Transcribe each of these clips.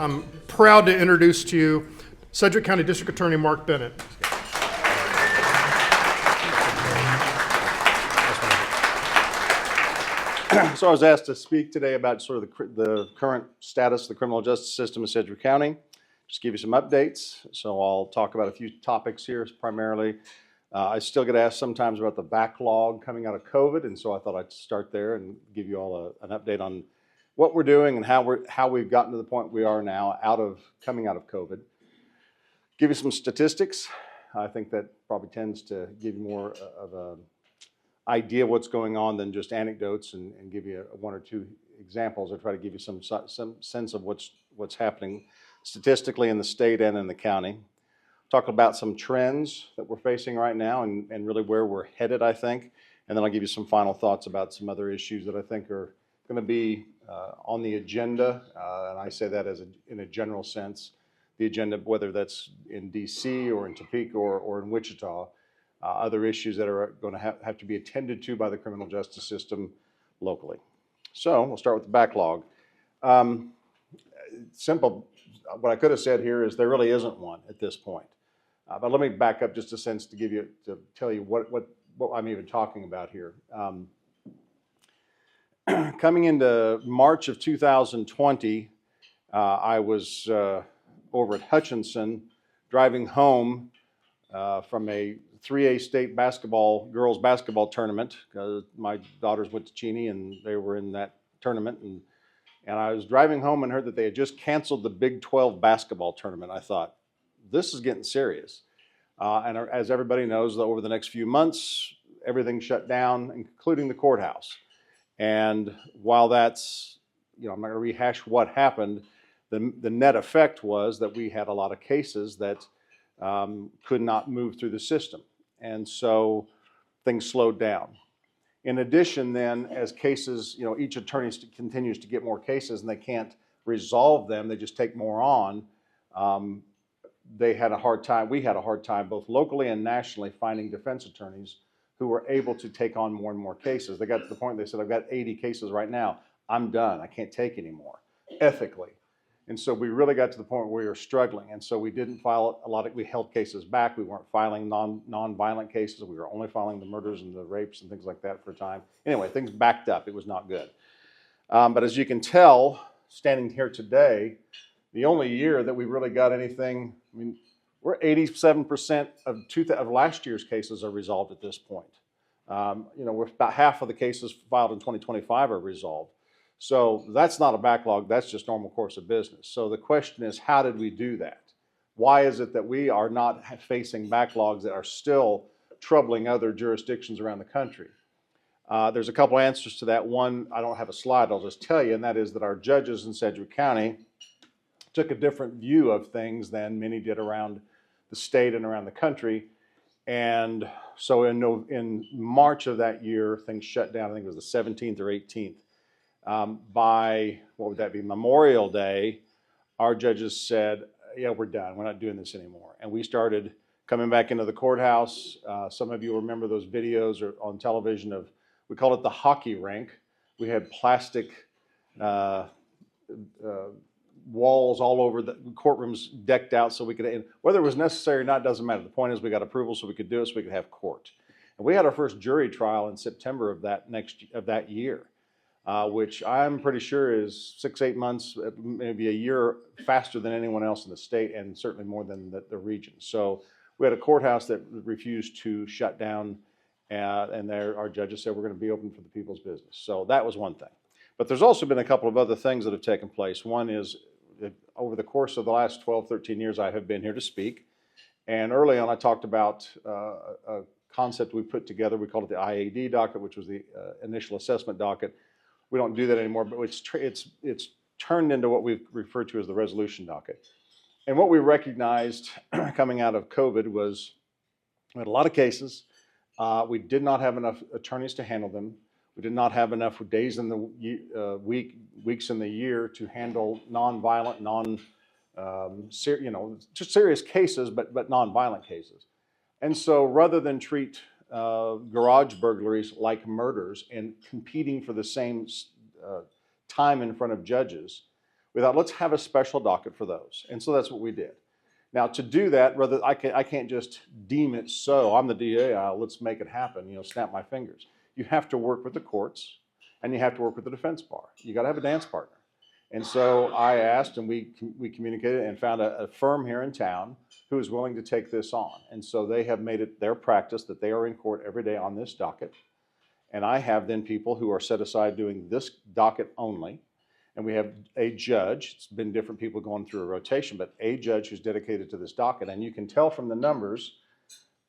I'm proud to introduce to you Sedgwick County District Attorney Marc Bennett. So I was asked to speak today about sort of the current status of the criminal justice system in Sedgwick County. Just give you some updates. So I'll talk about a few topics here primarily. I still get asked sometimes about the backlog coming out of COVID, and so I thought I'd start there and give you all an update on what we're doing and how we've gotten to the point we are now coming out of COVID. Give you some statistics. I think that probably tends to give you more of an idea of what's going on than just anecdotes, and give you one or two examples or try to give you some sense of what's happening statistically in the state and in the county. Talk about some trends that we're facing right now and really where we're headed, I think. And then I'll give you some final thoughts about some other issues that I think are going to be on the agenda. And I say that in a general sense. The agenda, whether that's in DC or in Topeka or in Wichita, other issues that are going to have to be attended to by the criminal justice system locally. So we'll start with the backlog. Simple, what I could have said here is there really isn't one at this point. But let me back up just a sense to tell you what I'm even talking about here. Coming into March of 2020, I was over at Hutchinson driving home from a 3A state girls basketball tournament. My daughters went to Cheney and they were in that tournament. And I was driving home and heard that they had just canceled the Big 12 basketball tournament. I thought, this is getting serious. And as everybody knows, over the next few months, everything shut down, including the courthouse. And while that's, I'm not going to rehash what happened, the net effect was that we had a lot of cases that could not move through the system. And so things slowed down. In addition, then, as cases, each attorney continues to get more cases and they can't resolve them, they just take more on. We had a hard time both locally and nationally finding defense attorneys who were able to take on more and more cases. They got to the point they said, I've got 80 cases right now. I'm done. I can't take any more, ethically. And so we really got to the point where we were struggling. And so we didn't file we held cases back. We weren't filing non-violent cases. We were only filing the murders and the rapes and things like that for a time. Anyway, things backed up. It was not good. But as you can tell, standing here today, the only year that we really got anything, we're 87% of last year's cases are resolved at this point. We're about half of the cases filed in 2025 are resolved. So that's not a backlog, that's just normal course of business. So the question is, how did we do that? Why is it that we are not facing backlogs that are still troubling other jurisdictions around the country? There's a couple answers to that. One, I don't have a slide, I'll just tell you, and that is that our judges in Sedgwick County took a different view of things than many did around the state and around the country. And so in March of that year, things shut down. I think it was the 17th or 18th. By, what would that be, Memorial Day, our judges said, yeah, we're done. We're not doing this anymore. And we started coming back into the courthouse. Some of you remember those videos on television we called it the hockey rink. We had plastic walls all over the courtrooms decked out so we could, and whether it was necessary or not doesn't matter. The point is we got approval so we could do it, so we could have court. And we had our first jury trial in September of that year, which I'm pretty sure is 6-8 months, maybe a year faster than anyone else in the state, and certainly more than the region. So we had a courthouse that refused to shut down, and our judges said we're going to be open for the people's business. So that was one thing. But there's also been a couple of other things that have taken place. One is, over the course of the last 12, 13 years, I have been here to speak. And early on, I talked about a concept we put together. We called it the IAD docket, which was the initial assessment docket. We don't do that anymore, but it's turned into what we've referred to as the resolution docket. And what we recognized coming out of COVID was we had a lot of cases. We did not have enough attorneys to handle them. We did not have enough days in the weeks in the year to handle non-violent, just serious cases, but non-violent cases. And so rather than treat garage burglaries like murders and competing for the same time in front of judges, We thought, let's have a special docket for those. And so that's what we did. Now, to do that, I can't just deem it so. I'm the DA, let's make it happen, snap my fingers. You have to work with the courts, and you have to work with the defense bar. You got to have a dance partner. And so I asked, and we communicated and found a firm here in town who is willing to take this on. And so they have made it their practice that they are in court every day on this docket. And I have then people who are set aside doing this docket only. And we have a judge. It's been different people going through a rotation, but a judge who's dedicated to this docket. And you can tell from the numbers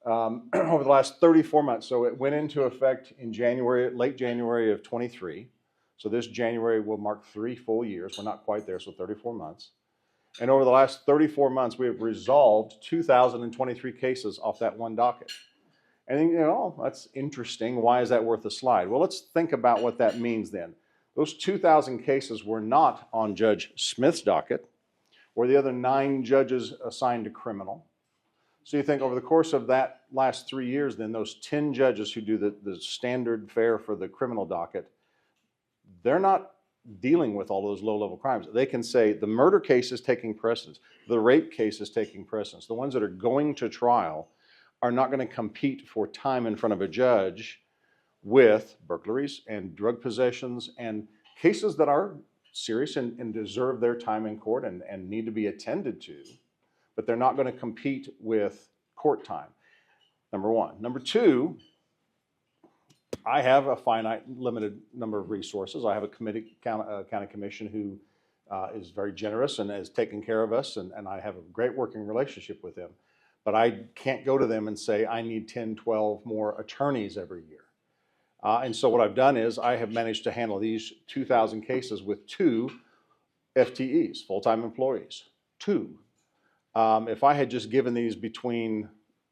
over the last 34 months. So it went into effect in late January of 23. So this January will mark 3 full years. We're not quite there, so 34 months. And over the last 34 months, we have resolved 2,023 cases off that one docket. And that's interesting. Why is that worth a slide? Well, let's think about what that means then. Those 2,000 cases were not on Judge Smith's docket, or the other 9 judges assigned to criminal. So you think over the course of that last 3 years, then those 10 judges who do the standard fare for the criminal docket, they're not dealing with all those low-level crimes. They can say the murder case is taking precedence, the rape case is taking precedence. The ones that are going to trial are not going to compete for time in front of a judge with burglaries and drug possessions and cases that are serious and deserve their time in court and need to be attended to, but they're not going to compete with court time, number one. Number two, I have a finite, limited number of resources. I have a county commission who is very generous and has taken care of us, and I have a great working relationship with them. But I can't go to them and say, I need 10, 12 more attorneys every year. And so what I've done is I have managed to handle these 2,000 cases with 2 FTEs, full-time employees, 2. If I had just given these between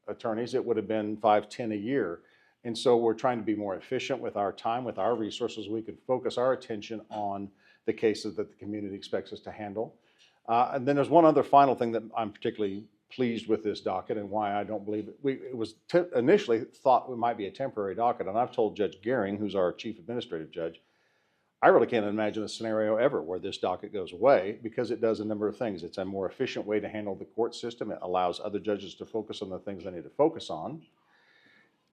attorneys, it would have been 5, 10 a year. And so we're trying to be more efficient with our time, with our resources. We can focus our attention on the cases that the community expects us to handle. And then there's one other final thing that I'm particularly pleased with this docket and why I don't believe it. It was initially thought it might be a temporary docket. And I've told Judge Gehring, who's our chief administrative judge, I really can't imagine a scenario ever where this docket goes away because it does a number of things. It's a more efficient way to handle the court system. It allows other judges to focus on the things they need to focus on.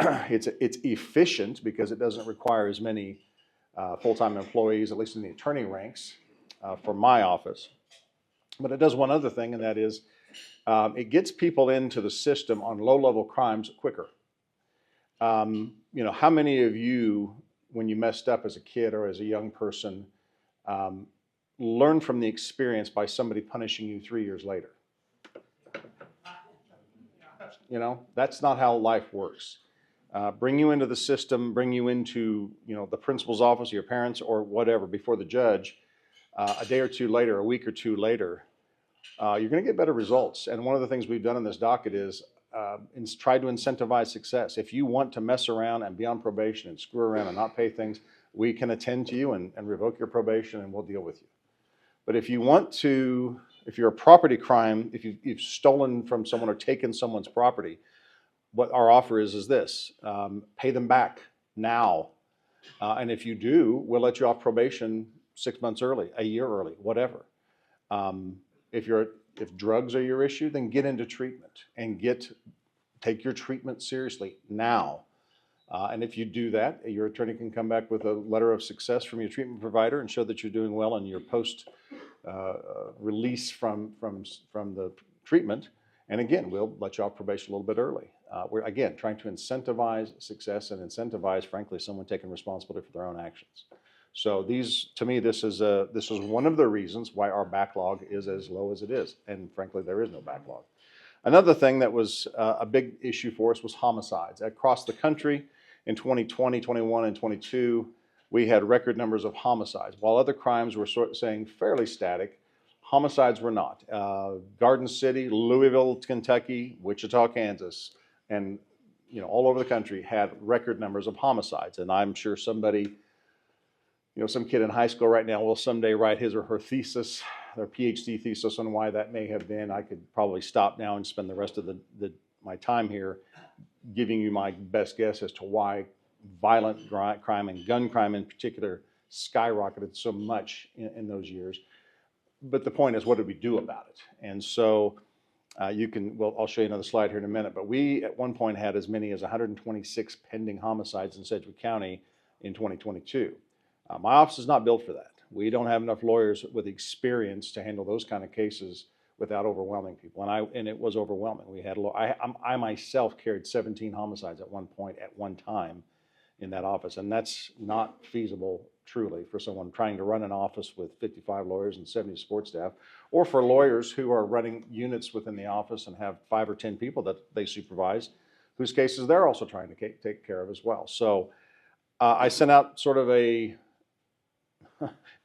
It's efficient because it doesn't require as many full-time employees, at least in the attorney ranks, for my office. But it does one other thing, and that is it gets people into the system on low-level crimes quicker. How many of you, when you messed up as a kid or as a young person, learned from the experience by somebody punishing you 3 years later? That's not how life works. Bring you into the system, bring you into the principal's office, your parents, or whatever, before the judge, a day or two later, a week or two later, you're going to get better results. And one of the things we've done in this docket is try to incentivize success. If you want to mess around and be on probation and screw around and not pay things, we can attend to you and revoke your probation and we'll deal with you. But if you want to, if you're a property crime, if you've stolen from someone or taken someone's property, what our offer is this: pay them back now, and if you do, we'll let you off probation 6 months early, a year early, whatever. If drugs are your issue, then get into treatment and take your treatment seriously now. And if you do that, your attorney can come back with a letter of success from your treatment provider and show that you're doing well in your post release from the treatment. And again, we'll let you off probation a little bit early. We're, again, trying to incentivize success and incentivize, frankly, someone taking responsibility for their own actions. So to me, this is one of the reasons why our backlog is as low as it is. And frankly, there is no backlog. Another thing that was a big issue for us was homicides. Across the country in 2020, 21, and 22, we had record numbers of homicides. While other crimes were saying fairly static, homicides were not. Garden City, Louisville, Kentucky, Wichita, Kansas, and all over the country had record numbers of homicides. And I'm sure somebody, some kid in high school right now will someday write his or her thesis, their PhD thesis on why that may have been. I could probably stop now and spend the rest of my time here giving you my best guess as to why violent crime and gun crime in particular skyrocketed so much in those years. but the point is, what did we do about it? And so well, I'll show you another slide here in a minute, but we at one point had as many as 126 pending homicides in Sedgwick County in 2022. My office is not built for that. We don't have enough lawyers with experience to handle those kind of cases without overwhelming people, and it was overwhelming. We had I myself carried 17 homicides at one point at one time in that office, and that's not feasible truly for someone trying to run an office with 55 lawyers and 70 support staff, or for lawyers who are running units within the office and have 5 or 10 people that they supervise, whose cases they're also trying to take care of as well. So I sent out sort of a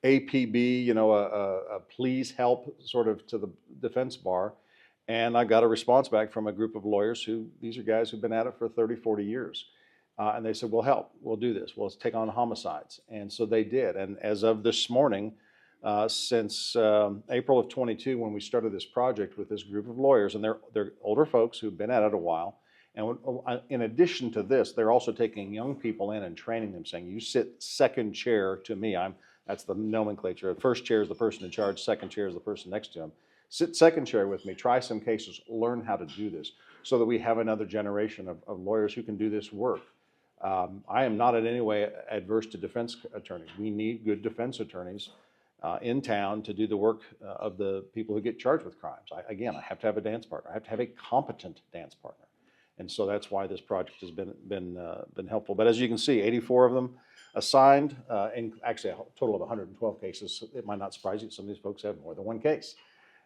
APB, a please help sort of to the defense bar. And I got a response back from a group of lawyers these are guys who've been at it for 30, 40 years. And they said, we'll help, we'll do this, we'll take on homicides. And so they did. And as of this morning, since April of 22, when we started this project with this group of lawyers, and they're older folks who've been at it a while. And in addition to this, they're also taking young people in and training them, saying, you sit second chair to me. That's the nomenclature. First chair is the person in charge, second chair is the person next to him. Sit second chair with me, try some cases, learn how to do this, so that we have another generation of lawyers who can do this work. I am not in any way adverse to defense attorneys. We need good defense attorneys in town to do the work of the people who get charged with crimes. Again, I have to have a dance partner. I have to have a competent dance partner. And so that's why this project has been helpful. But as you can see, 84 of them assigned, and actually a total of 112 cases. It might not surprise you, some of these folks have more than one case.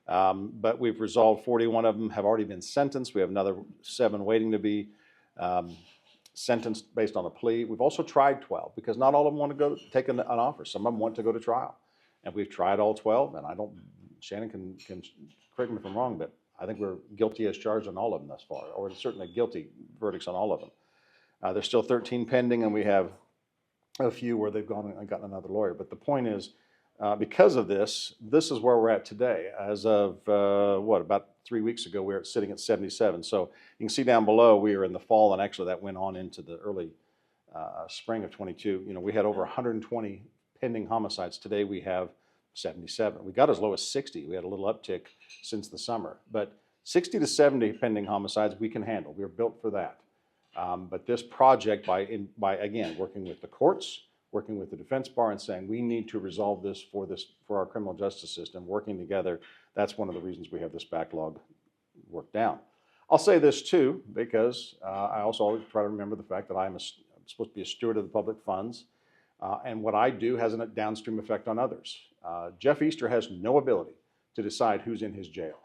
But we've resolved 41 of them have already been sentenced. We have another 7 waiting to be sentenced based on a plea. We've also tried 12 because not all of them want to go take an offer. Some of them want to go to trial. And we've tried all 12, and Shannon can correct me if I'm wrong, but I think we're guilty as charged on all of them thus far, or certainly guilty verdicts on all of them. There's still 13 pending, and we have a few where they've gone and gotten another lawyer. But the point is, because of this is where we're at today. As of, about 3 weeks ago, we were sitting at 77. So you can see down below, we were in the fall, and actually that went on into the early spring of 22. We had over 120 pending homicides. Today we have 77. We got as low as 60. We had a little uptick since the summer. But 60 to 70 pending homicides we can handle. We are built for that. But this project, by again, working with the courts, working with the defense bar and saying we need to resolve this for our criminal justice system, working together, that's one of the reasons we have this backlog worked down. I'll say this too, because I also always try to remember the fact that I'm supposed to be a steward of the public funds, and what I do has a downstream effect on others. Jeff Easter has no ability to decide who's in his jail.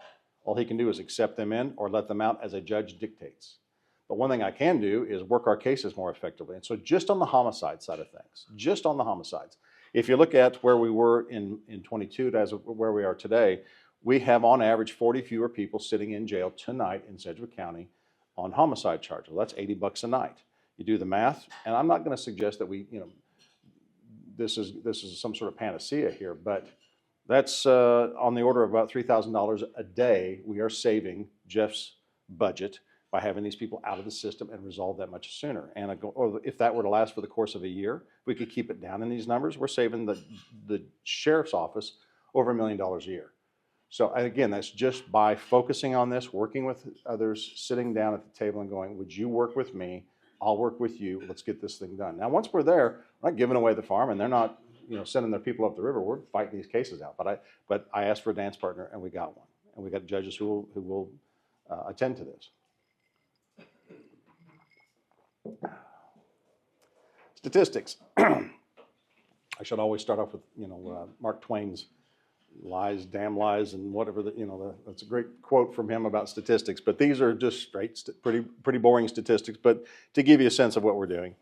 All he can do is accept them in or let them out as a judge dictates. But one thing I can do is work our cases more effectively. And so just on the homicide side of things, just on the homicides, if you look at where we were in 22 as where we are today, we have on average 40 fewer people sitting in jail tonight in Sedgwick County on homicide charges. Well, that's $80 a night. You do the math, and I'm not going to suggest that this is some sort of panacea here, but that's on the order of about $3,000 a day we are saving Jeff's budget by having these people out of the system and resolve that much sooner. And or if that were to last for the course of a year, we could keep it down in these numbers. We're saving the sheriff's office over $1 million a year. So again, that's just by focusing on this, working with others, sitting down at the table and going, would you work with me? I'll work with you. Let's get this thing done. Now, once we're there, we're not giving away the farm, and they're not sending their people up the river. We're fighting these cases out. But I asked for a dance partner, and we got one. And we got judges who will attend to this. Statistics. I should always start off with Mark Twain's lies, damn lies, and whatever that's a great quote from him about statistics. But these are just straight, pretty boring statistics. But to give you a sense of what we're doing,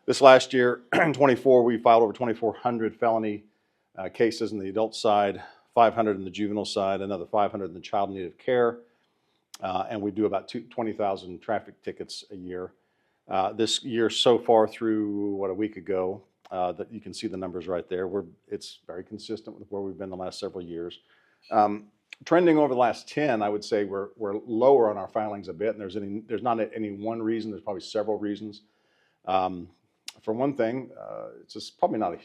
this last year, in 24, we filed over 2,400 felony cases in the adult side, 500 in the juvenile side, another 500 in the child in need of care, and we do about 20,000 traffic tickets a year. This year so far through, a week ago, that you can see the numbers right there. It's very consistent with where we've been the last several years. Trending over the last 10, I would say we're lower on our filings a bit, and there's not any one reason. There's probably several reasons. For one thing, it's just probably not a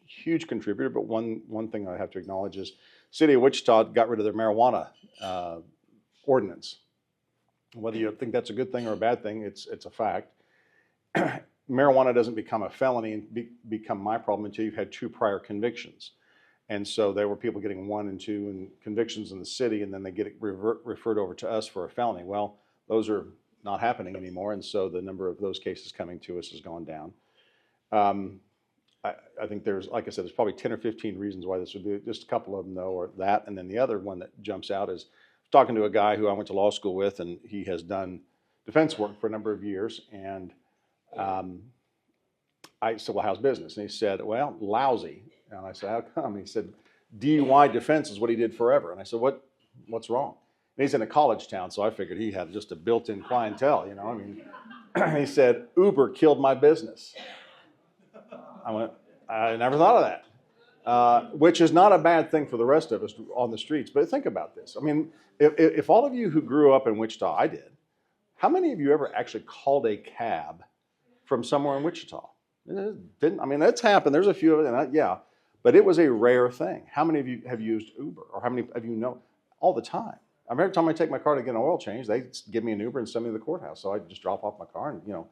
huge contributor, but one thing I have to acknowledge is City of Wichita got rid of their marijuana ordinance. Whether you think that's a good thing or a bad thing, it's a fact. Marijuana doesn't become a felony and become my problem until you've had 2 prior convictions. And so there were people getting 1 and 2 and convictions in the city, and then they get it referred over to us for a felony. Well, those are not happening anymore, and so the number of those cases coming to us has gone down. I think there's, like I said, there's probably 10 or 15 reasons why this would be. Just a couple of them, though, are that. And then the other one that jumps out is talking to a guy who I went to law school with, and he has done defense work for a number of years. And I said, well, how's business? And he said, well, lousy. And I said, how come? He said, DUI defense is what he did forever. And I said, what's wrong? And he's in a college town, so I figured he had just a built-in clientele, you know. I mean, he said, Uber killed my business. I went, I never thought of that, which is not a bad thing for the rest of us on the streets. But think about this. I mean, if all of you who grew up in Wichita, I did, how many of you ever actually called a cab from somewhere in Wichita? It didn't. I mean, that's happened. There's a few of it, yeah, but it was a rare thing. How many of you have used Uber, or how many of you know all the time? I mean, every time I take my car to get an oil change, they give me an Uber and send me to the courthouse. So I just drop off my car and, you know.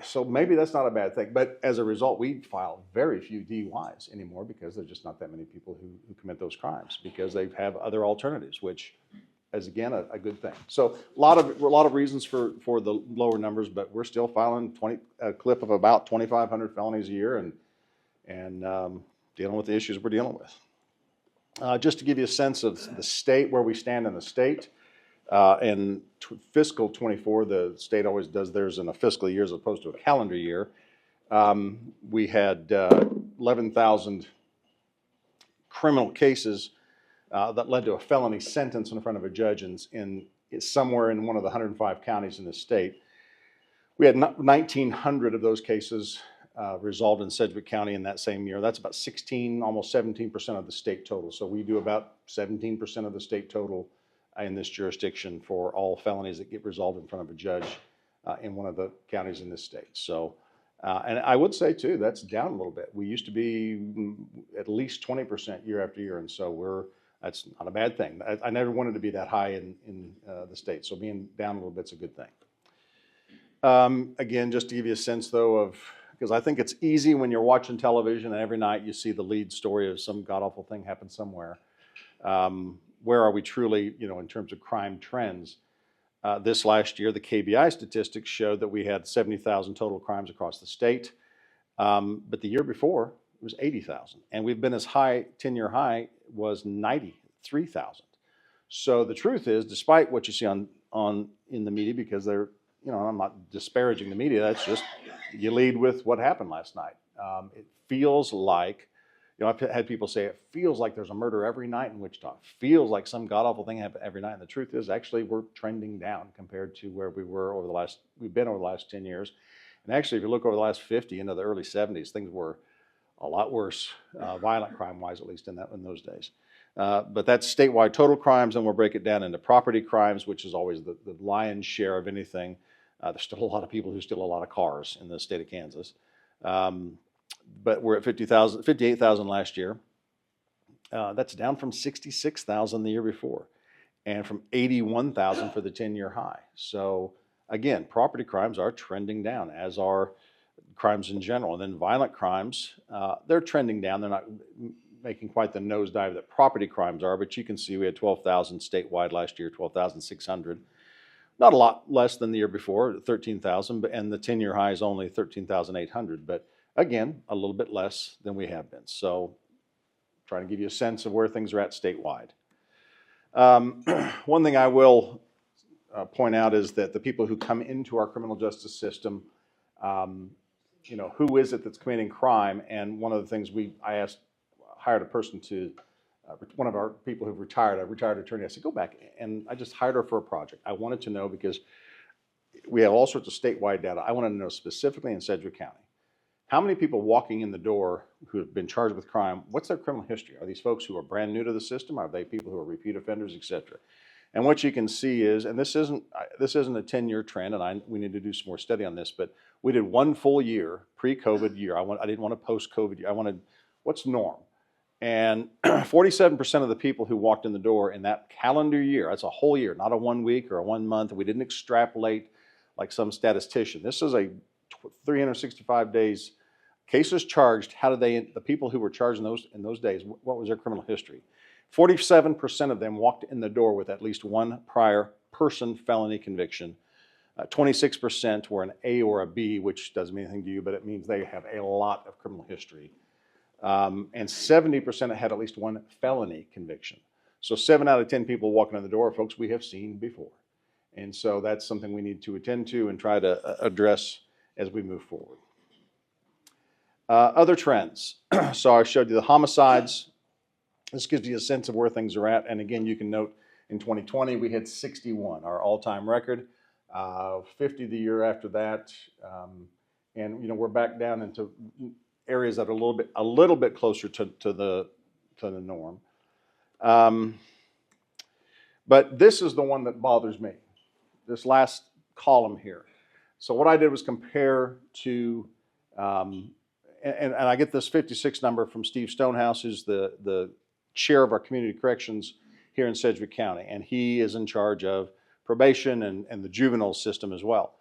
So maybe that's not a bad thing. But as a result, we file very few DUIs anymore because there's just not that many people who commit those crimes because they have other alternatives, which is, again, a good thing. So a lot of reasons for the lower numbers, but we're still filing a clip of about 2,500 felonies a year and dealing with the issues we're dealing with. Just to give you a sense of the state, where we stand in the state, in fiscal 24, the state always does theirs in a fiscal year as opposed to a calendar year. We had 11,000 criminal cases that led to a felony sentence in front of a judge in somewhere in one of the 105 counties in the state. We had 1,900 of those cases resolved in Sedgwick County in that same year. That's about 16, almost 17% of the state total. So we do about 17% of the state total in this jurisdiction for all felonies that get resolved in front of a judge in one of the counties in this state. So, and I would say too, that's down a little bit. We used to be at least 20% year after year, and so that's not a bad thing. I never wanted to be that high in the state, so being down a little bit's a good thing. Again, just to give you a sense though of, because I think it's easy when you're watching television and every night you see the lead story of some god-awful thing happen somewhere. Where are we truly, you know, in terms of crime trends? This last year, the KBI statistics showed that we had 70,000 total crimes across the state. But the year before, it was 80,000. And we've been as high, 10-year high was 93,000. So the truth is, despite what you see in the media, because they're, you know, I'm not disparaging the media, that's just, you lead with what happened last night. It feels like, you know, I've had people say it feels like there's a murder every night in Wichita. It feels like some god-awful thing happened every night. And the truth is, actually, we're trending down compared to where we've been over the last 10 years. And actually, if you look over the last 50 into the early 70s, things were a lot worse, violent crime-wise, at least in those days. But that's statewide total crimes, and we'll break it down into property crimes, which is always the lion's share of anything. There's still a lot of people who steal a lot of cars in the state of Kansas. But we're at 58,000 last year. That's down from 66,000 the year before, and from 81,000 for the 10-year high. So again, property crimes are trending down, as are crimes in general. And then violent crimes, they're trending down. They're not making quite the nosedive that property crimes are, but you can see we had 12,000 statewide last year, 12,600. Not a lot less than the year before, 13,000, and the 10-year high is only 13,800. But again, a little bit less than we have been. So trying to give you a sense of where things are at statewide. One thing I will point out is that the people who come into our criminal justice system, you know, who is it that's committing crime? And one of the things hired a person to, one of our people who've retired, a retired attorney, I said, go back. And I just hired her for a project. I wanted to know, because we have all sorts of statewide data. I wanted to know specifically in Sedgwick County, how many people walking in the door who have been charged with crime, what's their criminal history? Are these folks who are brand new to the system? Are they people who are repeat offenders, et cetera? And what you can see is, and this isn't a 10-year trend, and we need to do some more study on this, but We did one full year, pre-COVID year. I didn't want a post-COVID year. I wanted what's norm. And 47% of the people who walked in the door in that calendar year, that's a whole year, not a 1 week or a 1 month. We didn't extrapolate like some statistician. This is a 365 days. Cases charged, the people who were charged in those days, what was their criminal history? 47% of them walked in the door with at least one prior person felony conviction. 26% were an A or a B, which doesn't mean anything to you, but it means they have a lot of criminal history. And 70% had at least one felony conviction. So 7 out of 10 people walking in the door are folks we have seen before. And so that's something we need to attend to and try to address as we move forward. Other trends. So I showed you the homicides. This gives you a sense of where things are at. And again, you can note in 2020, we had 61, our all-time record, 50 the year after that. And we're back down into areas that are a little bit closer to the norm. But this is the one that bothers me, this last column here. So what I did was compare to, and I get this 56 number from Steve Stonehouse, who's the chair of our community corrections here in Sedgwick County, and he is in charge of probation and the juvenile system as well.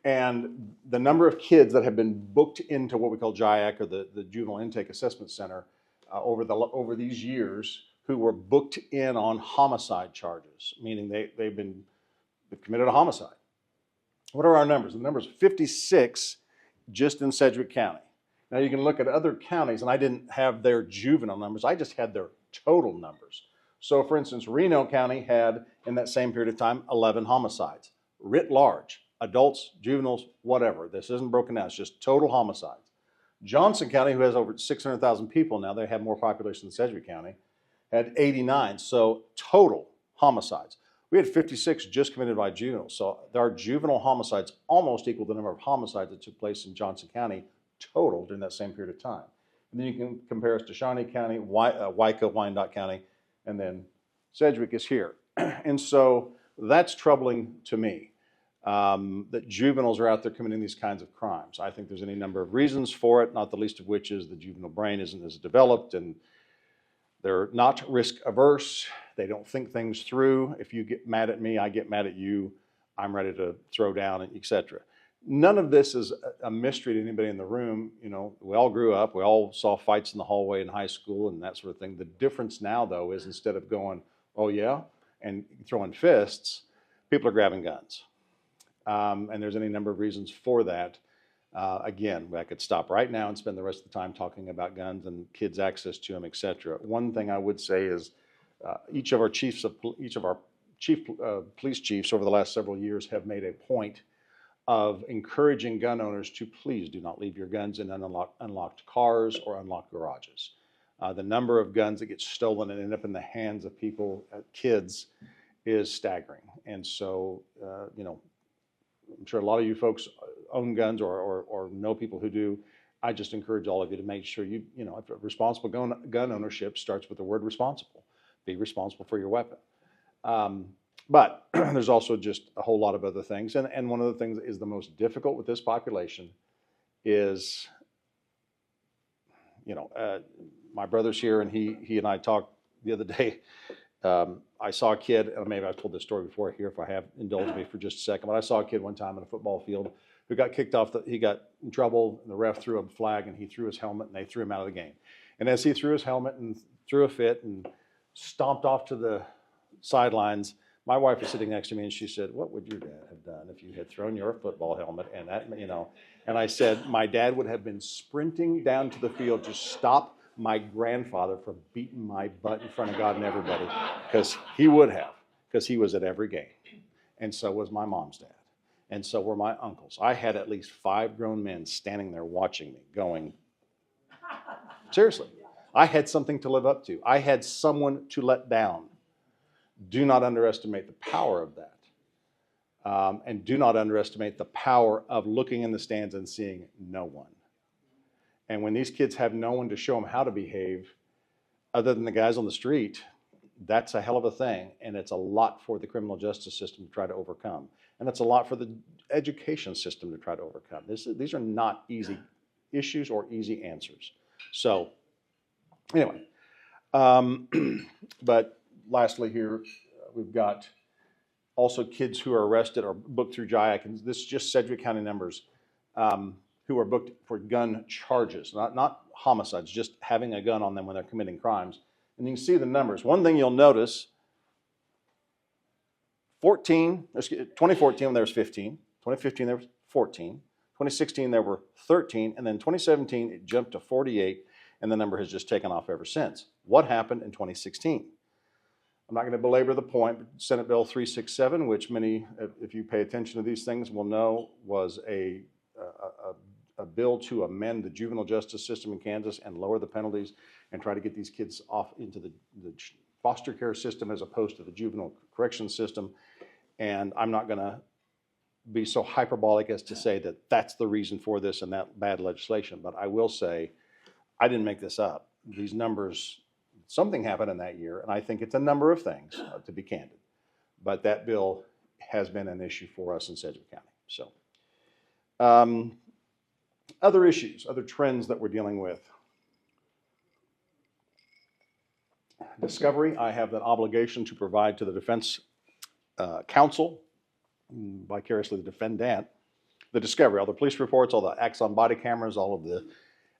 And the number of kids that have been booked into what we call JIAC, or the Juvenile Intake Assessment Center, over these years, who were booked in on homicide charges, meaning they've committed a homicide. What are our numbers? The number is 56 just in Sedgwick County. Now you can look at other counties, and I didn't have their juvenile numbers, I just had their total numbers. So for instance, Reno County had, in that same period of time, 11 homicides, writ large, adults, juveniles, whatever. This isn't broken down, it's just total homicides. Johnson County, who has over 600,000 people now, they have more population than Sedgwick County, had 89, so total homicides. We had 56 just committed by juveniles, so our juvenile homicides almost equal the number of homicides that took place in Johnson County total during that same period of time. And then you can compare us to Shawnee County, Wyandotte County, and then Sedgwick is here. And so that's troubling to me, that juveniles are out there committing these kinds of crimes. I think there's any number of reasons for it, not the least of which is the juvenile brain isn't as developed, and they're not risk averse. They don't think things through. If you get mad at me, I get mad at you. I'm ready to throw down, etc. None of this is a mystery to anybody in the room. We all grew up. We all saw fights in the hallway in high school and that sort of thing. The difference now, though, is instead of going, oh yeah, and throwing fists, people are grabbing guns. And there's any number of reasons for that. Again, I could stop right now and spend the rest of the time talking about guns and kids' access to them, etc. One thing I would say is each of our police chiefs over the last several years have made a point of encouraging gun owners to please do not leave your guns in unlocked cars or unlocked garages. The number of guns that get stolen and end up in the hands of people, kids, is staggering. And so, I'm sure a lot of you folks own guns or know people who do. I just encourage all of you to make sure if responsible gun ownership starts with the word responsible. Be responsible for your weapon. But there's also just a whole lot of other things. And one of the things that is the most difficult with this population is, my brother's here, and he and I talked the other day. I saw a kid, and maybe I've told this story before here, if I have, indulge me for just a second, but I saw a kid one time in a football field who got kicked off, he got in trouble, and the ref threw a flag, and he threw his helmet, and they threw him out of the game. And as he threw his helmet and threw a fit and stomped off to the sidelines, my wife was sitting next to me, and she said, "What would your dad have done if you had thrown your football helmet?" And that, and I said, my dad would have been sprinting down to the field to stop my grandfather from beating my butt in front of God and everybody, because he would have, because he was at every game. And so was my mom's dad. And so were my uncles. I had at least 5 grown men standing there watching me going, seriously, I had something to live up to. I had someone to let down. Do not underestimate the power of that. And do not underestimate the power of looking in the stands and seeing no one. And when these kids have no one to show them how to behave, other than the guys on the street, That's a hell of a thing, and it's a lot for the criminal justice system to try to overcome. And it's a lot for the education system to try to overcome. These are not easy issues or easy answers. So anyway, but lastly here, we've got also kids who are arrested or booked through JIAC, and this is just Sedgwick County numbers, who are booked for gun charges, not homicides, just having a gun on them when they're committing crimes. And you can see the numbers. One thing you'll notice, 2014, there was 15. 2015, there was 14. 2016, there were 13. And then 2017, it jumped to 48. And the number has just taken off ever since. What happened in 2016? I'm not going to belabor the point, but Senate Bill 367, which many, if you pay attention to these things, will know was a bill to amend the juvenile justice system in Kansas and lower the penalties and try to get these kids off into the foster care system as opposed to the juvenile correction system. And I'm not going to be so hyperbolic as to say that that's the reason for this and that bad legislation, but I will say I didn't make this up. These numbers, something happened in that year, and I think it's a number of things, to be candid. But that bill has been an issue for us in Sedgwick County. So, other issues, other trends that we're dealing with. Discovery, I have an obligation to provide to the defense counsel, vicariously the defendant, the discovery, all the police reports, all the acts on body cameras, all of the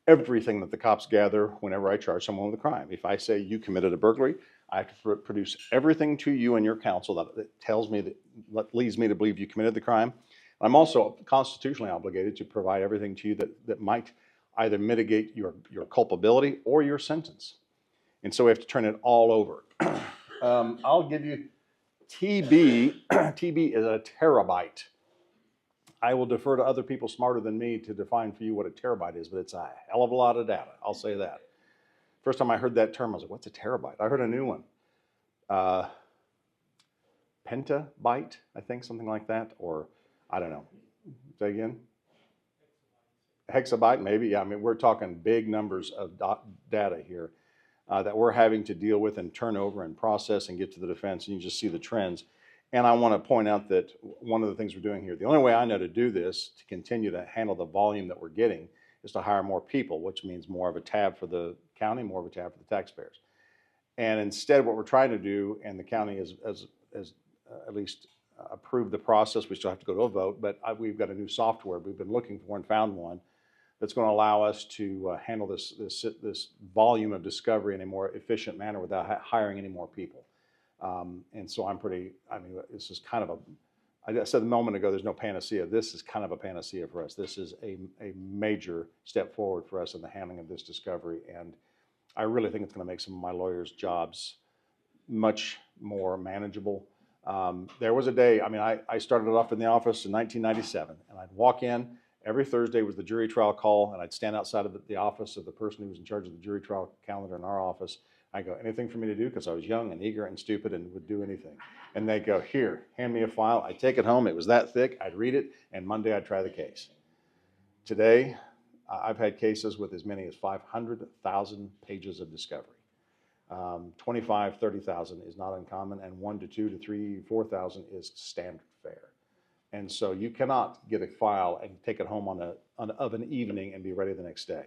everything that the cops gather whenever I charge someone with a crime. If I say you committed a burglary, I have to produce everything to you and your counsel that tells me that leads me to believe you committed the crime. I'm also constitutionally obligated to provide everything to you that might either mitigate your culpability or your sentence. And so we have to turn it all over. I'll give you TB. TB is a terabyte. I will defer to other people smarter than me to define for you what a terabyte is, but it's a hell of a lot of data. I'll say that. First time I heard that term, I was like, what's a terabyte? I heard a new one. Petabyte, I think, something like that, or I don't know. Say again? Hexabyte, maybe. Yeah, I mean, we're talking big numbers of data here that we're having to deal with and turn over and process and get to the defense, and you just see the trends. And I want to point out that one of the things we're doing here, the only way I know to do this, to continue to handle the volume that we're getting, is to hire more people, which means more of a tab for the county, more of a tab for the taxpayers. And instead, what we're trying to do, and the county has at least approved the process, we still have to go to a vote, but we've got a new software we've been looking for and found one that's going to allow us to handle this volume of discovery in a more efficient manner without hiring any more people. And so this is kind of I said a moment ago, there's no panacea. This is kind of a panacea for us. This is a major step forward for us in the handling of this discovery. And I really think it's going to make some of my lawyers' jobs much more manageable. There was a day, I started off in the office in 1997, and I'd walk in. Every Thursday was the jury trial call, and I'd stand outside of the office of the person who was in charge of the jury trial calendar in our office. I go, anything for me to do? Because I was young and eager and stupid and would do anything. And they go, here, hand me a file. I'd take it home. It was that thick. I'd read it, and Monday I'd try the case. Today, I've had cases with as many as 500,000 pages of discovery. 25, 30,000 is not uncommon, and 1 to 2 to 3, 4,000 is standard fare. And so you cannot get a file and take it home of an evening and be ready the next day.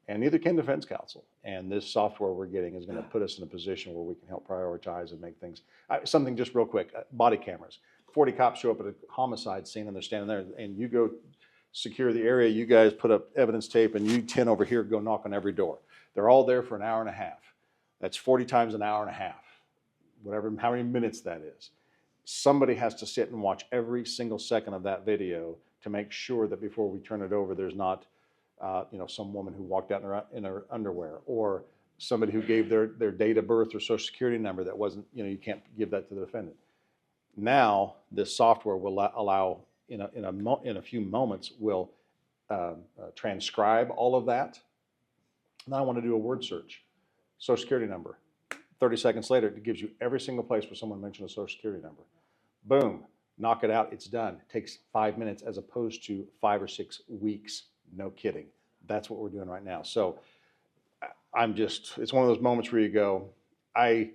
And neither can defense counsel. And this software we're getting is going to put us in a position where we can help prioritize and make things. Something just real quick, body cameras. 40 cops show up at a homicide scene and they're standing there, and you go secure the area, you guys put up evidence tape, and you 10 over here go knock on every door. They're all there for an hour and a half. That's 40 times an hour and a half, how many minutes that is. Somebody has to sit and watch every single second of that video to make sure that before we turn it over, there's not some woman who walked out in her underwear, or somebody who gave their date of birth or social security number that wasn't, you can't give that to the defendant. Now, this software will allow, in a few moments, will transcribe all of that. Now I want to do a word search. Social security number. 30 seconds later, it gives you every single place where someone mentioned a social security number. Boom, knock it out, it's done. It takes 5 minutes as opposed to 5 or 6 weeks. No kidding. That's what we're doing right now. So it's one of those moments where you go, I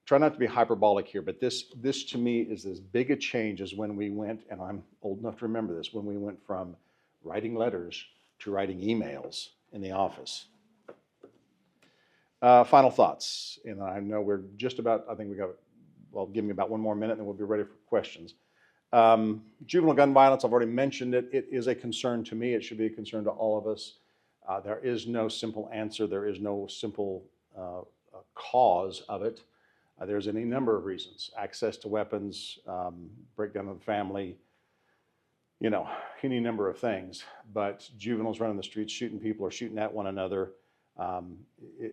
try not to be hyperbolic here, but this to me is as big a change as when we went, and I'm old enough to remember this, when we went from writing letters to writing emails in the office. Final thoughts, and I know we're just about, I think we got, well, give me about one more minute and then we'll be ready for questions. Juvenile gun violence, I've already mentioned it. It is a concern to me. It should be a concern to all of us. There is no simple answer. There is no simple cause of it. There's any number of reasons. Access to weapons, breakdown of the family, you know, any number of things. But juveniles running the streets, shooting people or shooting at one another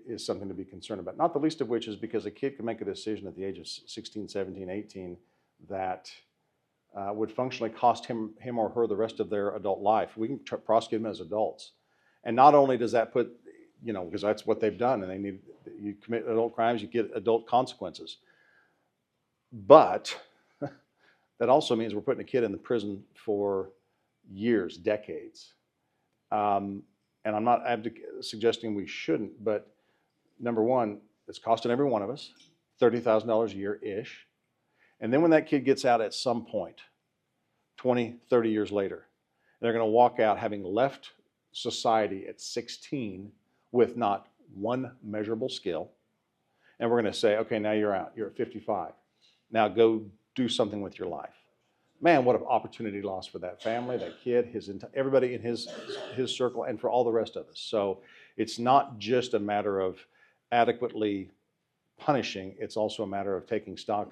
is something to be concerned about. Not the least of which is because a kid can make a decision at the age of 16, 17, 18 that would functionally cost him or her the rest of their adult life. We can prosecute them as adults. And not only does that put, you know, because that's what they've done, and they need, you commit adult crimes, you get adult consequences. But that also means we're putting a kid in the prison for years, decades. And I'm not suggesting we shouldn't, but number one, it's costing every one of us $30,000 a year-ish. And then when that kid gets out at some point, 20, 30 years later, they're going to walk out having left society at 16 with not one measurable skill. And we're going to say, okay, now you're out. You're at 55. Now go do something with your life. Man, what an opportunity loss for that family, that kid, everybody in his circle, and for all the rest of us. So it's not just a matter of adequately punishing. It's also a matter of taking stock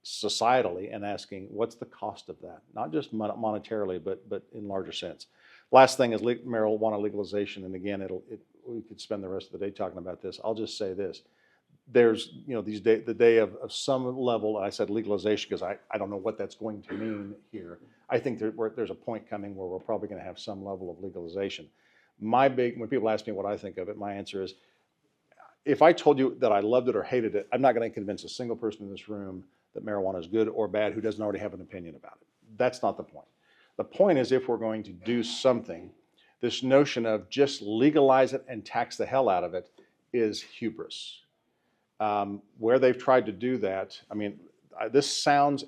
societally and asking, what's the cost of that? Not just monetarily, but in larger sense. Last thing is marijuana legalization, and again, we could spend the rest of the day talking about this. I'll just say this. There's, you know, the day of some level, I said legalization because I don't know what that's going to mean here. I think there's a point coming where we're probably going to have some level of legalization. When people ask me what I think of it, my answer is, if I told you that I loved it or hated it, I'm not going to convince a single person in this room that marijuana is good or bad who doesn't already have an opinion about it. That's not the point. The point is, if we're going to do something, this notion of just legalize it and tax the hell out of it is hubris. Where they've tried to do that, I mean, this sounds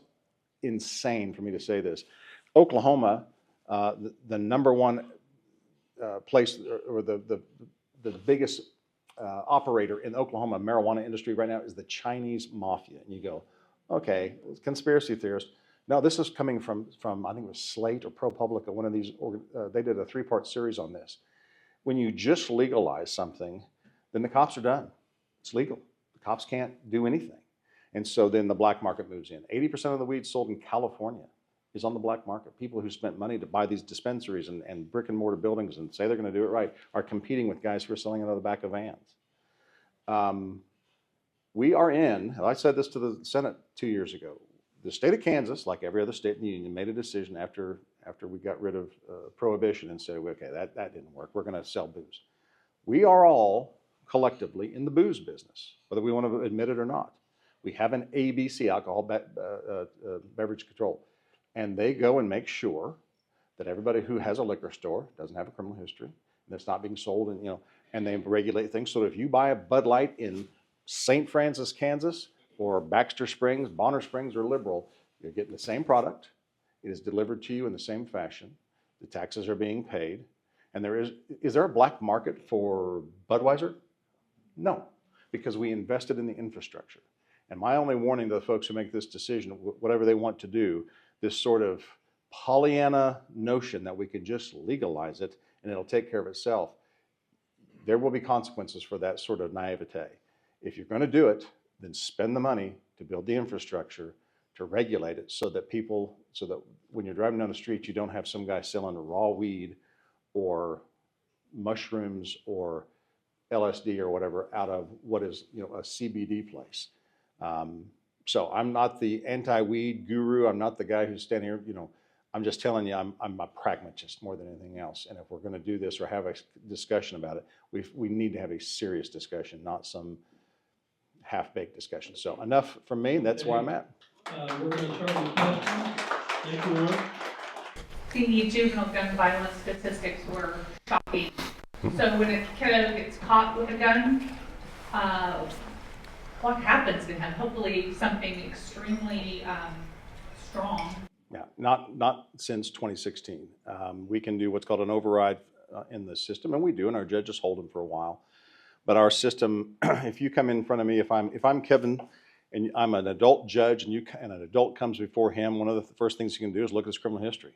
insane for me to say this. Oklahoma, the number one place, or the biggest operator in the Oklahoma marijuana industry right now is the Chinese mafia. And you go, okay, conspiracy theorist. No, this is coming from I think it was Slate or ProPublica, one of these, they did a 3-part series on this. When you just legalize something, then the cops are done. It's legal. The cops can't do anything. And so then the black market moves in. 80% of the weed sold in California is on the black market. People who spent money to buy these dispensaries and brick and mortar buildings and say they're going to do it right are competing with guys who are selling it out of the back of vans. We are in, and I said this to the Senate 2 years ago, the state of Kansas, like every other state in the union, made a decision after we got rid of prohibition and said, okay, that didn't work. We're going to sell booze. We are all collectively in the booze business, whether we want to admit it or not. We have an ABC, alcohol beverage control, and they go and make sure that everybody who has a liquor store doesn't have a criminal history, and that's not being sold, and and they regulate things so that if you buy a Bud Light in St. Francis, Kansas, or Baxter Springs, Bonner Springs, or Liberal, you're getting the same product. It is delivered to you in the same fashion. The taxes are being paid. And is there a black market for Budweiser? No, because we invested in the infrastructure. And my only warning to the folks who make this decision, whatever they want to do, this sort of Pollyanna notion that we can just legalize it and it'll take care of itself, there will be consequences for that sort of naivete. If you're going to do it, then spend the money to build the infrastructure, to regulate it so that when you're driving down the street, you don't have some guy selling raw weed or mushrooms or LSD or whatever out of what is a CBD place. So I'm not the anti-weed guru. I'm not the guy who's standing here, I'm just telling you, I'm a pragmatist more than anything else. And if we're going to do this or have a discussion about it, we need to have a serious discussion, not some half-baked discussion. So enough from me. That's where I'm at. We're going to start with questions. Thank you, Ron. The juvenile gun violence statistics were shocking. So when a kiddo gets caught with a gun, what happens to him? Hopefully something extremely strong. Yeah, not since 2016. We can do what's called an override in the system, and we do, and our judges hold them for a while. But our system, if you come in front of me, if I'm Kevin, and I'm an adult judge, and an adult comes before him, one of the first things you can do is look at his criminal history.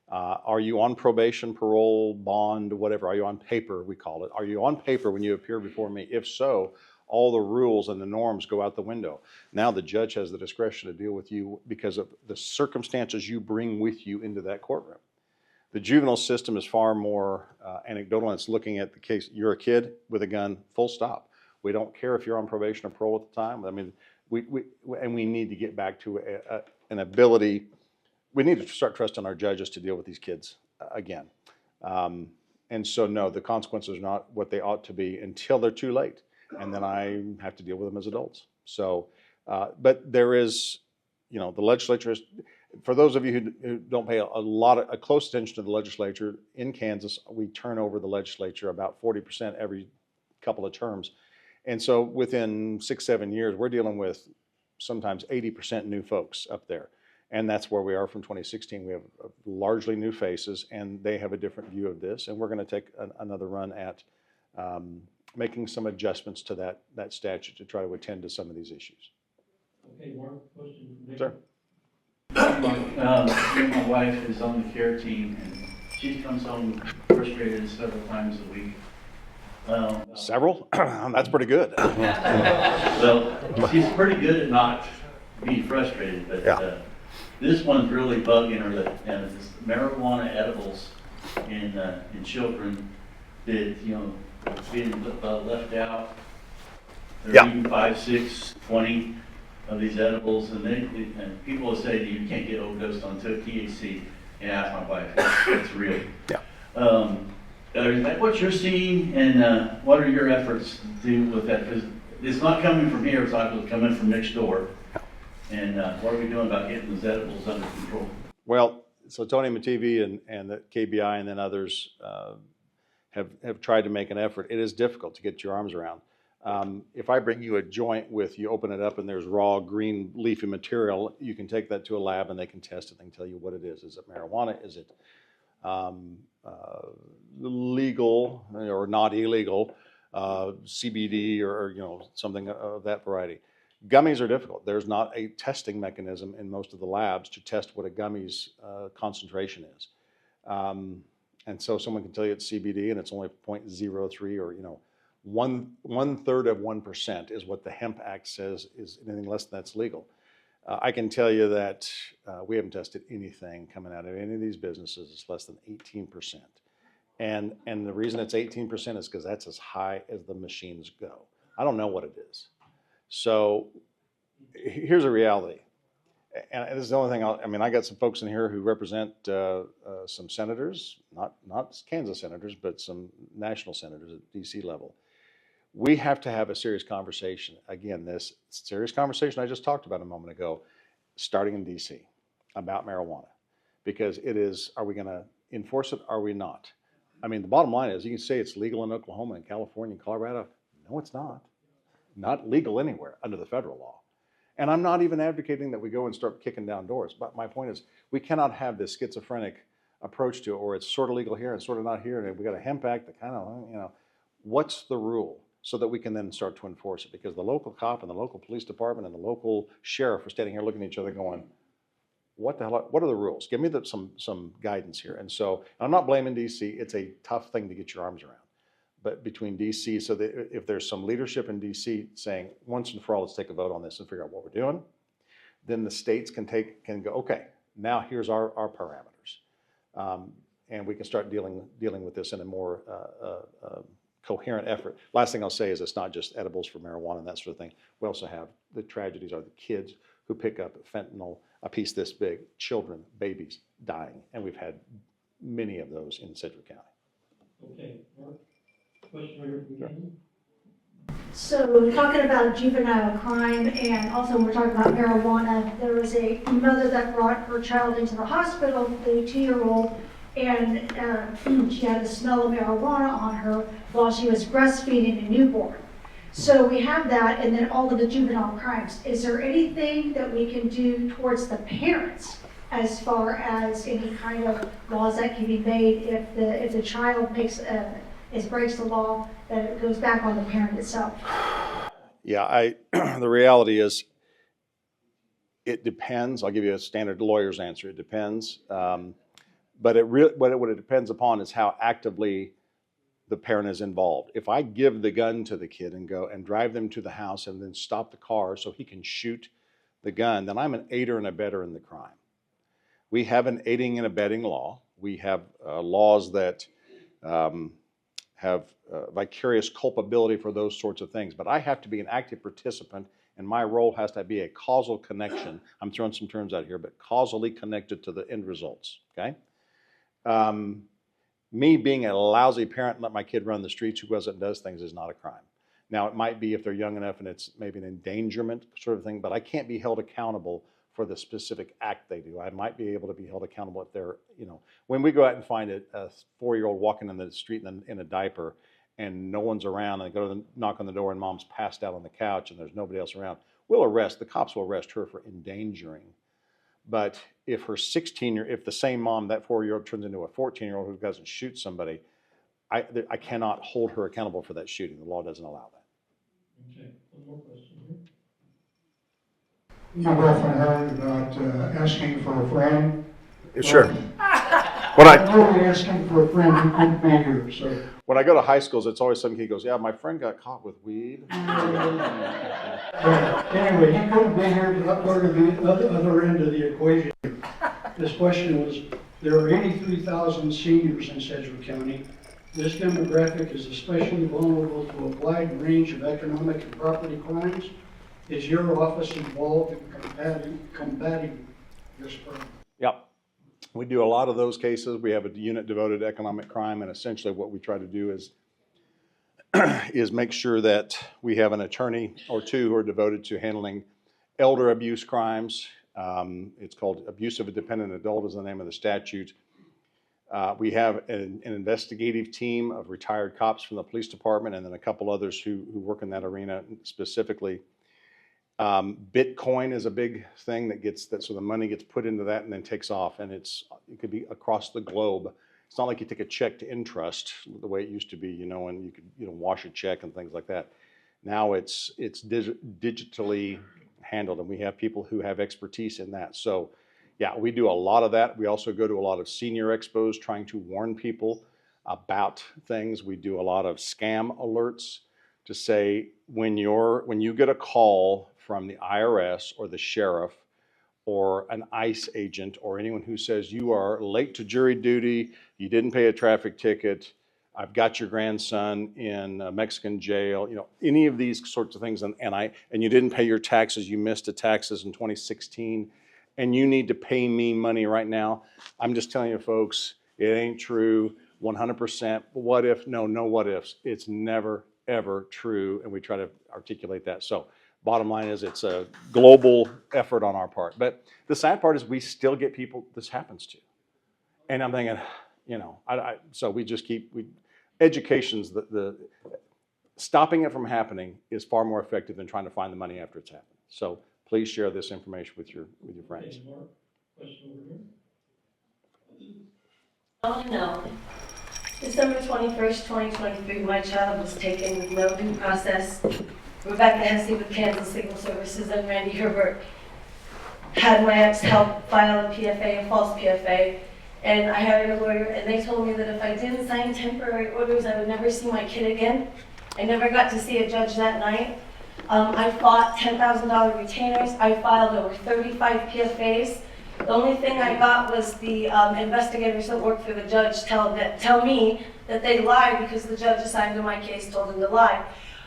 Are you on probation, parole, bond, whatever? Are you on paper, we call it? Are you on paper when you appear before me? If so, all the rules and the norms go out the window. Now the judge has the discretion to deal with you because of the circumstances you bring with you into that courtroom. The juvenile system is far more anecdotal, and it's looking at the case. You're a kid with a gun, full stop. We don't care if you're on probation or parole at the time. I mean, we need to get back to an ability. We need to start trusting our judges to deal with these kids again. And so, no, the consequences are not what they ought to be until they're too late. And then I have to deal with them as adults. So, but there is, the legislature is, for those of you who don't pay a close attention to the legislature, in Kansas, we turn over the legislature about 40% every couple of terms. And so within 6-7 years, we're dealing with sometimes 80% new folks up there. And that's where we are from 2016. We have largely new faces, and they have a different view of this. And we're going to take another run at making some adjustments to that statute to try to attend to some of these issues. Okay, Mark, question from Nick? Sir? My wife is on the care team, and she comes home frustrated several times a week. Several? That's pretty good. Well, she's pretty good at not being frustrated, but this one's really bugging her. That it's marijuana edibles in children that being left out. They're eating 5, 6, 20 of these edibles, and people will say that you can't get overdosed on THC. Yeah, ask my wife. It's real. Yeah. Is that what you're seeing, and what are your efforts to do with that? Because it's not coming from here, it's actually coming from next door. And what are we doing about getting those edibles under control? Well, so Tony Mativi and the KBI and then others have tried to make an effort. It is difficult to get your arms around. If I bring you a joint you open it up and there's raw green leafy material, you can take that to a lab and they can test it and tell you what it is. Is it marijuana? Is it legal or not illegal, CBD or something of that variety. Gummies are difficult. There's not a testing mechanism in most of the labs to test what a gummy's concentration is. And so someone can tell you it's CBD and it's only 0.03 or 1/3 of 1% is what the Hemp Act says is. Anything less than that's legal. I can tell you that we haven't tested anything coming out of any of these businesses. It's less than 18%. And the reason it's 18% is because that's as high as the machines go. I don't know what it is. So here's a reality. And this is the only thing I got some folks in here who represent some senators, not Kansas senators, but some national senators at DC level. We have to have a serious conversation. Again, this serious conversation I just talked about a moment ago, starting in DC, about marijuana. Because it is, are we going to enforce it? Are we not? I mean, the bottom line is you can say it's legal in Oklahoma and California and Colorado. No, it's not. Not legal anywhere under the federal law. And I'm not even advocating that we go and start kicking down doors. But my point is we cannot have this schizophrenic approach to it, or it's sort of legal here and sort of not here. And we got a Hemp Act that kind of, what's the rule? So that we can then start to enforce it. Because the local cop and the local police department and the local sheriff are standing here looking at each other going, what the hell, what are the rules? Give me some guidance here. And so I'm not blaming DC. It's a tough thing to get your arms around. But between DC, so that if there's some leadership in DC saying, once and for all, let's take a vote on this and figure out what we're doing, then the states can go, okay, now here's our parameters. And we can start dealing with this in a more coherent effort. Last thing I'll say is it's not just edibles for marijuana and that sort of thing. We also have the tragedies are the kids who pick up fentanyl, a piece this big, children, babies dying. And we've had many of those in Sedgwick County. Okay, Mark, question right here from Kansas? So talking about juvenile crime and also when we're talking about marijuana, there was a mother that brought her child into the hospital, the 2-year-old, and she had the smell of marijuana on her while she was breastfeeding a newborn. So we have that, and then all of the juvenile crimes. Is there anything that we can do towards the parents as far as any kind of laws that can be made if the child breaks the law, that it goes back on the parent itself? Yeah, the reality is, it depends. I'll give you a standard lawyer's answer. It depends. But what it depends upon is how actively the parent is involved. If I give the gun to the kid and go and drive them to the house and then stop the car so he can shoot the gun, then I'm an aider and abetter in the crime. We have an aiding and abetting law. We have laws that have vicarious culpability for those sorts of things. But I have to be an active participant, and my role has to be a causal connection. I'm throwing some terms out here, but causally connected to the end results, okay? Me being a lousy parent and let my kid run the streets who goes and does things is not a crime. Now, it might be if they're young enough and it's maybe an endangerment sort of thing, but I can't be held accountable for the specific act they do. I might be able to be held accountable if they're, when we go out and find a 4-year-old walking in the street in a diaper and no one's around, and I go to knock on the door and mom's passed out on the couch and there's nobody else around, the cops will arrest her for endangering. But if if the same mom, that 4-year-old turns into a 14-year-old who goes and shoots somebody, I cannot hold her accountable for that shooting. The law doesn't allow that. Okay, one more question here. You often heard about asking for a friend. Sure. I'm really asking for a friend who couldn't be here, so. When I go to high schools, it's always some kid goes, yeah, my friend got caught with weed. Anyway, he couldn't be here to go to the other end of the equation. This question was, there are 83,000 seniors in Sedgwick County. This demographic is especially vulnerable to a wide range of economic and property crimes. Is your office involved in combating this problem? Yep. We do a lot of those cases. We have a unit devoted to economic crime, and essentially what we try to do is make sure that we have an attorney or two who are devoted to handling elder abuse crimes. It's called abuse of a dependent adult is the name of the statute. We have an investigative team of retired cops from the police department and then a couple others who work in that arena specifically. Bitcoin is a big thing so the money gets put into that and then takes off, and it could be across the globe. It's not like you take a check to Intrust the way it used to be, and you could wash a check and things like that. Now it's digitally handled, and we have people who have expertise in that. So yeah, we do a lot of that. We also go to a lot of senior expos trying to warn people about things. We do a lot of scam alerts to say when you get a call from the IRS or the sheriff or an ICE agent or anyone who says you are late to jury duty, you didn't pay a traffic ticket, I've got your grandson in a Mexican jail, any of these sorts of things, and you didn't pay your taxes, you missed the taxes in 2016, and you need to pay me money right now. I'm just telling you, folks, it ain't true, 100%. What if? No what ifs. It's never, ever true, and we try to articulate that. So bottom line is it's a global effort on our part. But the sad part is we still get people this happens to. And I'm thinking, so we just education's the stopping it from happening is far more effective than trying to find the money after it's happened. So please share this information with your friends. Okay, Mark, question over here. I want to know, December 21st, 2023, my child was taken with no due process. Rebecca Hesse with Kansas Legal Services and Randy Herbert had my ex help file a PFA, a false PFA, and I hired a lawyer, and they told me that if I didn't sign temporary orders, I would never see my kid again. I never got to see a judge that night. I fought $10,000 retainers. I filed over 35 PFAs. The only thing I got was the investigators that work for the judge tell me that they lied because the judge assigned to my case told them to lie.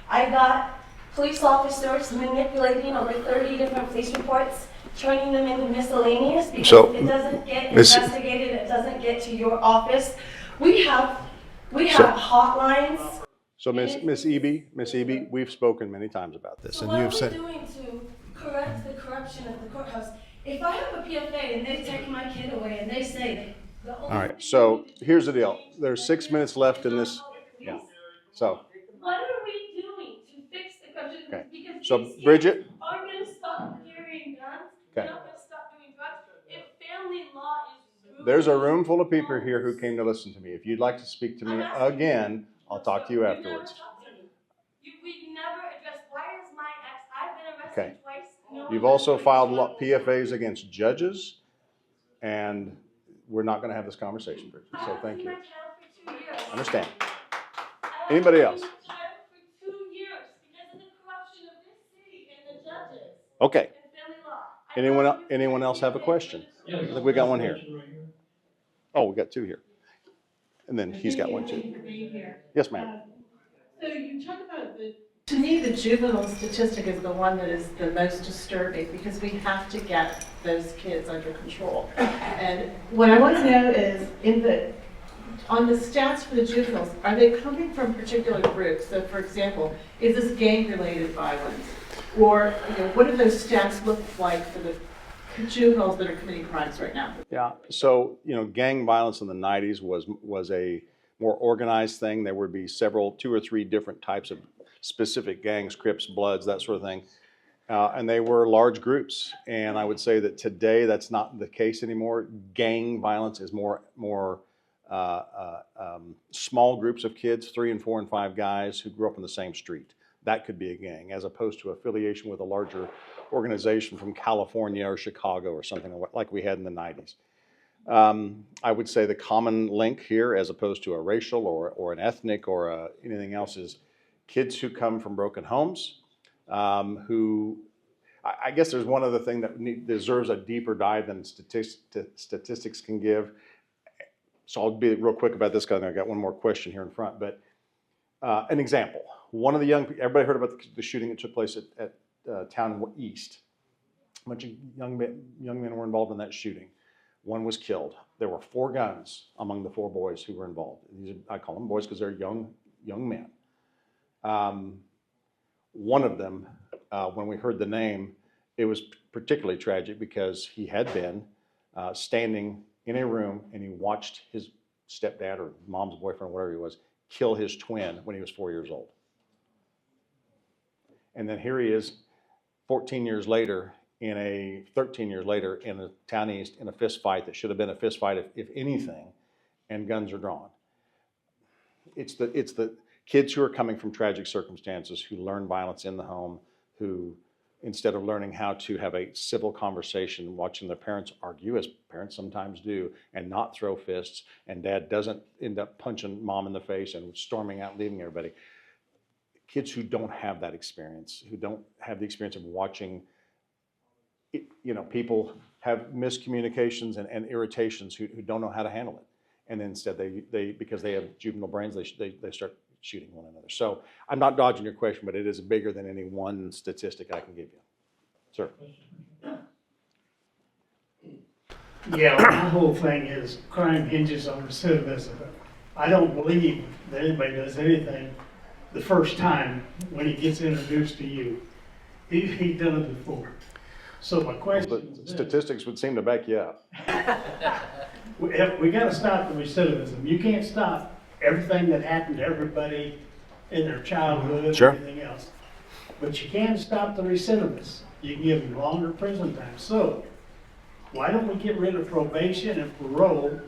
I got police officers manipulating over 30 different police reports, turning them into miscellaneous because it doesn't get investigated, it doesn't get to your office. We have hotlines. So Miss Eby, we've spoken many times about this, So and what you've are said we doing to correct the corruption of the courthouse? If I have a PFA and they take my kid away and they say All right, so here's the deal. There's 6 minutes left in this. Yeah. So, What are we doing to fix the question? Okay. Because So these kids Bridget, aren't gonna stop carrying guns, Okay. they're not gonna stop doing drugs. If family law is there's a ruining room full of people here who homes- came to listen to me. If you'd like to speak to me I'm asking again, I'll talk to you You've never afterwards. talked to me. We've never addressed, why is my ex, I've been Okay. arrested twice. No You've one also has filed done PFAs against judges, and we're not going to have this conversation, Bridget. So thank you. I haven't seen my child for 2 years. I understand. I haven't Anybody seen else? my child for 2 years because of the corruption of this city and the judges Okay. and family law. Anyone else have a question? I think we got one here. Oh, we got two here. And then he's got one too. Yes, ma'am. So you talk about to me, the juvenile statistic is the one that is the most disturbing because we have to get those kids under control. And what I want to know is, on the stats for the juveniles, are they coming from particular groups? So for example, is this gang-related violence? Or, what do those stats look like for the juveniles that are committing crimes right now? Yeah. So, gang violence in the 90s was a more organized thing. There would be two or three different types of specific gangs, Crips, Bloods, that sort of thing. And they were large groups. And I would say that today that's not the case anymore. Gang violence is more small groups of kids, 3 and 4 and 5 guys who grew up in the same street. That could be a gang, as opposed to affiliation with a larger organization from California or Chicago or something like we had in the 90s. I would say the common link here, as opposed to a racial or an ethnic or anything else, is kids who come from broken homes, I guess there's one other thing that deserves a deeper dive than statistics can give. So I'll be real quick about this because I got one more question here in front. But an example, one of the everybody heard about the shooting that took place at Town East. A bunch of young men were involved in that shooting. One was killed. There were 4 guns among the 4 boys who were involved. I call them boys because they're young men. One of them, when we heard the name, it was particularly tragic because he had been standing in a room and he watched his stepdad or mom's boyfriend, whatever he was, kill his twin when he was 4 years old. And then here he is 13 years later in the Town East in a fist fight that should have been a fist fight if anything, and guns are drawn. It's the kids who are coming from tragic circumstances who learn violence in the home, who instead of learning how to have a civil conversation, watching their parents argue, as parents sometimes do, and not throw fists, and dad doesn't end up punching mom in the face and storming out, leaving everybody. Kids who don't have that experience, who don't have the experience of watching people have miscommunications and irritations who don't know how to handle it. And instead they because they have juvenile brains, they start shooting one another. So I'm not dodging your question, but it is bigger than any one statistic I can give you. Sir. Yeah, my whole thing is crime hinges on recidivism. I don't believe that anybody does anything the first time when he gets introduced to you. He's done it before. So my question But is this. statistics would seem to back you up. We gotta stop the recidivism. You can't stop everything that happened to everybody in their childhood Sure. and everything else. But you can stop the recidivists. You can give them longer prison time. So why don't we get rid of probation and parole?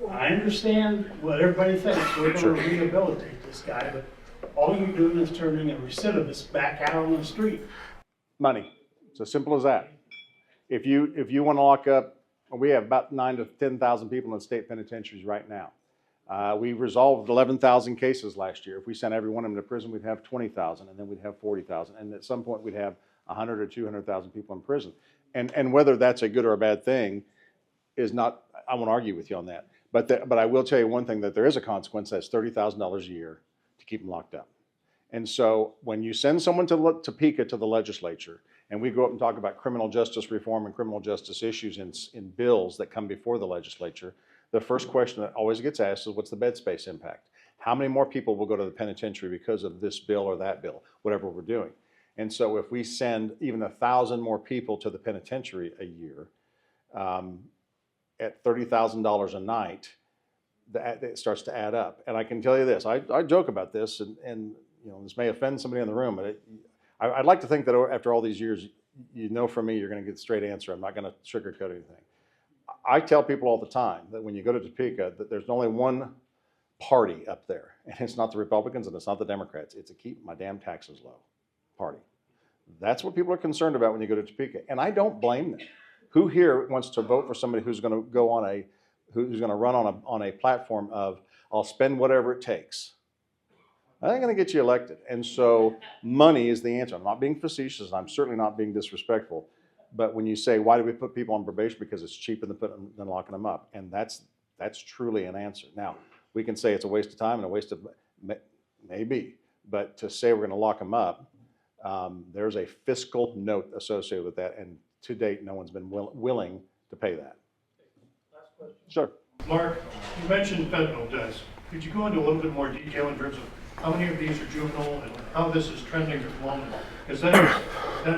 I understand what everybody thinks. We're gonna Sure. rehabilitate this guy, but all you're doing is turning a recidivist back out on the street. Money. It's as simple as that. If you want to lock up, we have about 9,000 to 10,000 people in state penitentiaries right now. We resolved 11,000 cases last year. If we sent every one of them to prison, we'd have 20,000, and then we'd have 40,000, and at some point we'd have 100 or 200,000 people in prison. And whether that's a good or a bad thing is not. I won't argue with you on that. But I will tell you one thing, that there is a consequence. That's $30,000 a year to keep them locked up. And so when you send someone to Topeka to the legislature, and we go up and talk about criminal justice reform and criminal justice issues in bills that come before the legislature, the first question that always gets asked is, what's the bed space impact? How many more people will go to the penitentiary because of this bill or that bill, whatever we're doing? And so if we send even 1,000 more people to the penitentiary a year, at $30,000 a night, it starts to add up. And I can tell you this, I joke about this, and you know, this may offend somebody in the room, but I'd like to think that after all these years, you know from me, you're going to get the straight answer. I'm not going to sugarcoat anything. I tell people all the time that when you go to Topeka, that there's only one party up there, and it's not the Republicans and it's not the Democrats. It's a keep my damn taxes low party. That's what people are concerned about when you go to Topeka, and I don't blame them. Who here wants to vote for somebody who's going to go on who's going to run on a platform of I'll spend whatever it takes? That ain't going to get you elected. And so money is the answer. I'm not being facetious, and I'm certainly not being disrespectful. But when you say, why do we put people on probation? Because it's cheaper than locking them up. And that's truly an answer. Now, we can say it's a waste of time and a waste of, maybe. But to say we're going to lock them up, there's a fiscal note associated with that. And to date, no one's been willing to pay that. Last question. Sure. Mark, you mentioned fentanyl deaths. Could you go into a little bit more detail in terms of how many of these are juvenile and how this is trending at the moment? Because that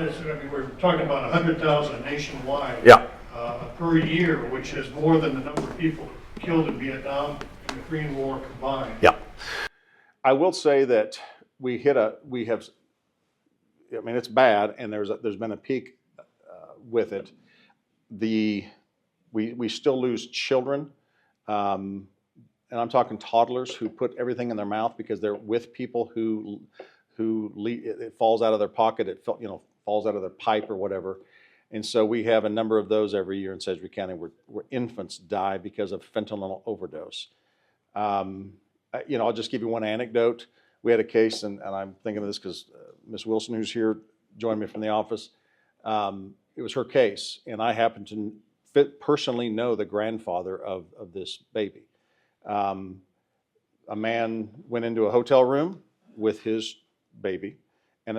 is, I mean, we're talking about 100,000 nationwide per year, which is more than the number of people killed in Vietnam and the Korean War combined. Yeah. I will say that we have, I mean, it's bad, and there's been a peak with it. We still lose children, and I'm talking toddlers who put everything in their mouth because they're with people who it falls out of their pocket, it falls out of their pipe or whatever. And so we have a number of those every year in Sedgwick County where infants die because of fentanyl overdose. I'll just give you one anecdote. We had a case, and I'm thinking of this because Ms. Wilson, who's here, joined me from the office. It was her case, and I happen to personally know the grandfather of this baby. A man went into a hotel room with his baby, and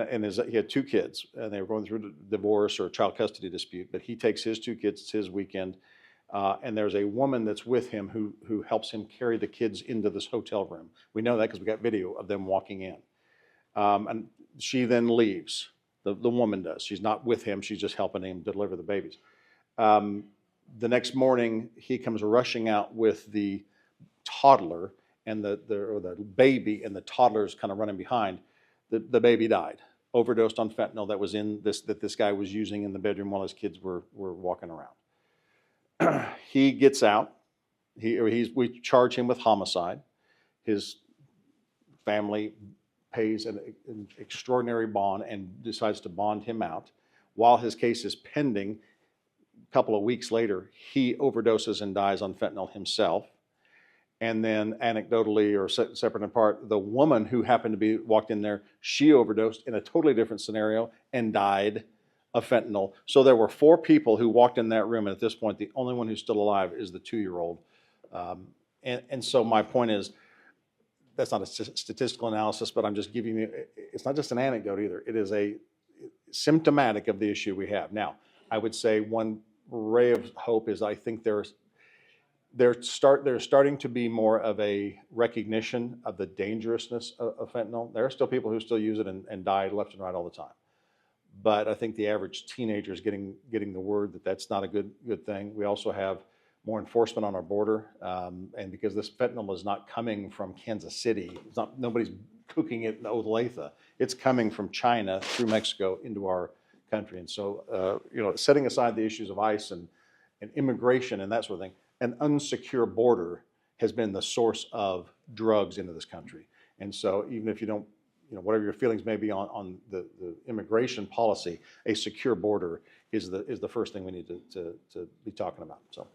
he had two kids, and they were going through a divorce or a child custody dispute, but he takes his two kids, it's his weekend, and there's a woman that's with him who helps him carry the kids into this hotel room. We know that because we got video of them walking in. And she then leaves. The woman does. She's not with him. She's just helping him deliver the babies. The next morning, he comes rushing out with the toddler and the baby, and the toddler's kind of running behind. The baby died, overdosed on fentanyl that was in this guy was using in the bedroom while his kids were walking around. He gets out. We charge him with homicide. His family pays an extraordinary bond and decides to bond him out. While his case is pending, a couple of weeks later, he overdoses and dies on fentanyl himself. And then anecdotally, or separate and apart, the woman who happened to be walked in there, she overdosed in a totally different scenario and died of fentanyl. So there were 4 people who walked in that room, and at this point, the only one who's still alive is the 2-year-old. And so my point is, that's not a statistical analysis, but I'm just giving you, it's not just an anecdote either. It is a symptomatic of the issue we have. Now, I would say one ray of hope is I think there's starting to be more of a recognition of the dangerousness of fentanyl. There are still people who still use it and die left and right all the time. But I think the average teenager is getting the word that that's not a good thing. We also have more enforcement on our border, and because this fentanyl is not coming from Kansas City, nobody's cooking it in Olathe. It's coming from China through Mexico into our country. And so, setting aside the issues of ICE and immigration and that sort of thing, an unsecure border has been the source of drugs into this country. And so even if you don't, whatever your feelings may be on the immigration policy, a secure border is the first thing we need to be talking about. So.